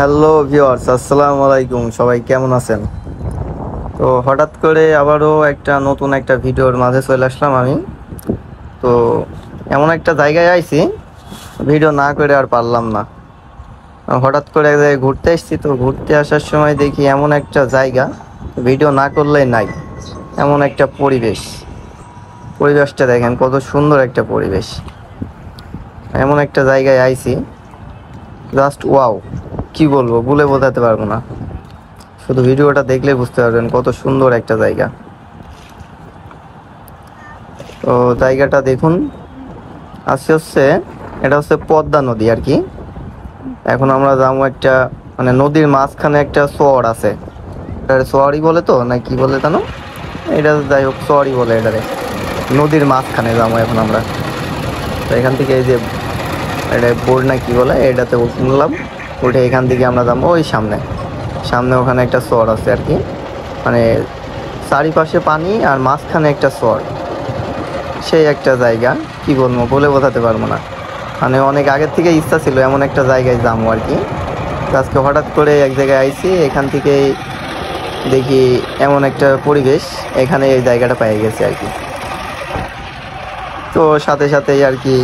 Hello viewers, আসসালামু আলাইকুম। সবাই কেমন আছেন? তো হঠাৎ করে আবারও একটা নতুন একটা ভিডিওর মাঝে চলে আসলাম আমি। তো এমন একটা জায়গায় আইছি, ভিডিও না করে আর পারলাম না। হঠাৎ করে এক জায়গায় ঘুরতে এসেছি, তো ঘুরতে আসার সময় দেখি এমন একটা জায়গা, ভিডিও না করলেই নাই। এমন একটা পরিবেশটা দেখেন, কত সুন্দর একটা পরিবেশ। এমন একটা জায়গায় আইছি, জাস্ট ওয়াও, কি বলবো, বলে বোঝাতে পারবো না। শুধু ভিডিওটা দেখলে বুঝতে পারবেন কত সুন্দর একটা জায়গা। তো জায়গাটা দেখুন, হচ্ছে এটা হচ্ছে পদ্মা নদী আর কি। এখন আমরা যাবো একটা, মানে নদীর মাঝখানে একটা চর আছে, এটা চরই বলে তো না কি বলে জানো, এটা যাই হোক চরই বলে এটারে। নদীর মাঝখানে যাবো এখন আমরা। তো এখান থেকে এই যে এটা বোর্ড না কি বলে, এটাতে উঠলাম, উঠে এখান থেকে আমরা যাবো ওই সামনে সামনে ওখানে একটা চর আছে আর কি। মানে চারিপাশে পানি আর মাঝখানে একটা চর, সেই একটা জায়গা। কি বলবো, বলে বোঝাতে পারবো না। মানে অনেক আগের থেকে ইচ্ছা ছিল এমন একটা জায়গায় যাবো আর কি। আজকে হঠাৎ করে এক জায়গায় আইছি, এখান থেকে দেখি এমন একটা পরিবেশ, এখানে এই জায়গাটা পেয়ে গেছে আর কি। তো সাথে সাথে আর কি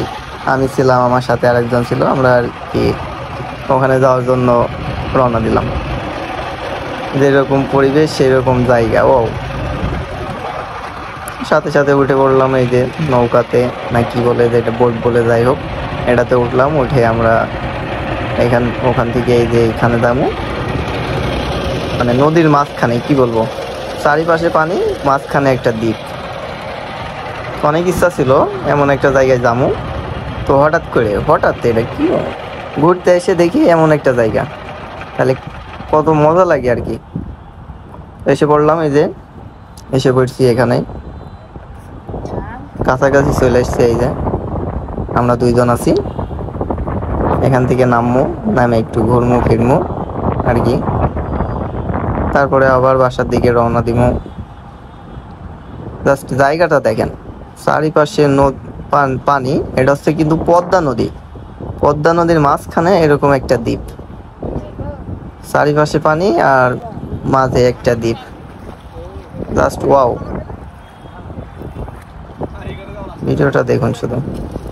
আমি ছিলাম, আমার সাথে আরেকজন ছিল, আমরা আর কি ওখানে যাওয়ার জন্য রওনা দিলাম। যেরকম পরিবেশ সেরকম জায়গা। ও সাথে সাথে উঠে পড়লাম এই যে নৌকাতে না কি বলে, যেটা বোট বলে, যাই হোক এটাতে উঠলাম। উঠে আমরা ওখান থেকে এই যে এখানে যাবো, মানে নদীর মাঝখানে, কি বলবো, চারিপাশে পানি, মাঝখানে একটা দ্বীপ। অনেক ইচ্ছা ছিল এমন একটা জায়গায় যাবো। তো হঠাৎ এটা কি ঘুরতে এসে দেখি এমন একটা জায়গা, তাহলে কত মজা লাগে আর কি। এসে পড়লাম, এই যে এসে পড়ছি এখানে, কাছাকাছি চলে এসছি। এই যে আমরা দুইজন আছি, এখান থেকে নামে একটু ঘুরমু ফিরমু আর কি। তারপরে আবার বাসার দিকে রওনা দিমু। জাস্ট জায়গাটা দেখেন, চারিপাশে পানি। এটা হচ্ছে কিন্তু পদ্মা নদীর মাঝখানে এরকম একটা দ্বীপ, চারিপাশে পানি আর মাঝে একটা দ্বীপ। জাস্ট ওয়াও, ভিডিওটা দেখুন শুধু,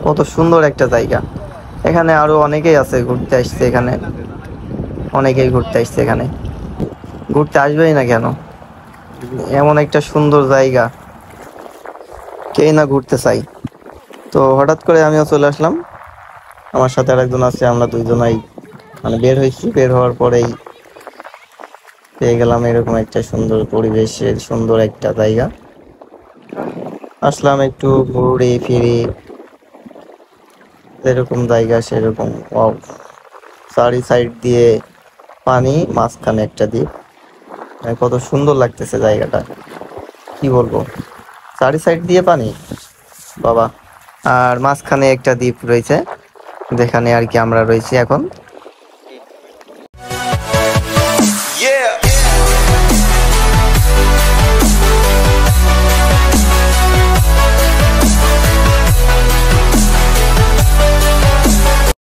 কত সুন্দর একটা জায়গা। এখানে আরো অনেকেই আছে ঘুরতে আসছে, অনেকেই ঘুরতে আসছে এখানে। ঘুরতে আসবেই না কেন, এমন একটা সুন্দর জায়গা, কে না ঘুরতে চাই। তো হঠাৎ করে আমিও চলে আসলাম, আমার সাথে আরেকজন আছে, আমরা দুইজনাই মানে বের হয়েছি। বের হওয়ার পরেই পেয়ে গেলাম এরকম একটা সুন্দর পরিবেশের সুন্দর একটা জায়গা। আসলাম একটু ঘুরে ফিরে, যেরকম জায়গা সেরকম। চারি সাইড দিয়ে পানি, মাঝখানে একটা দ্বীপ। কত সুন্দর লাগতেছে জায়গাটা, কি বলবো, চারি সাইড দিয়ে পানি বাবা, আর মাঝখানে একটা দ্বীপ রয়েছে, যেখানে আর কি আমরা রয়েছি এখন।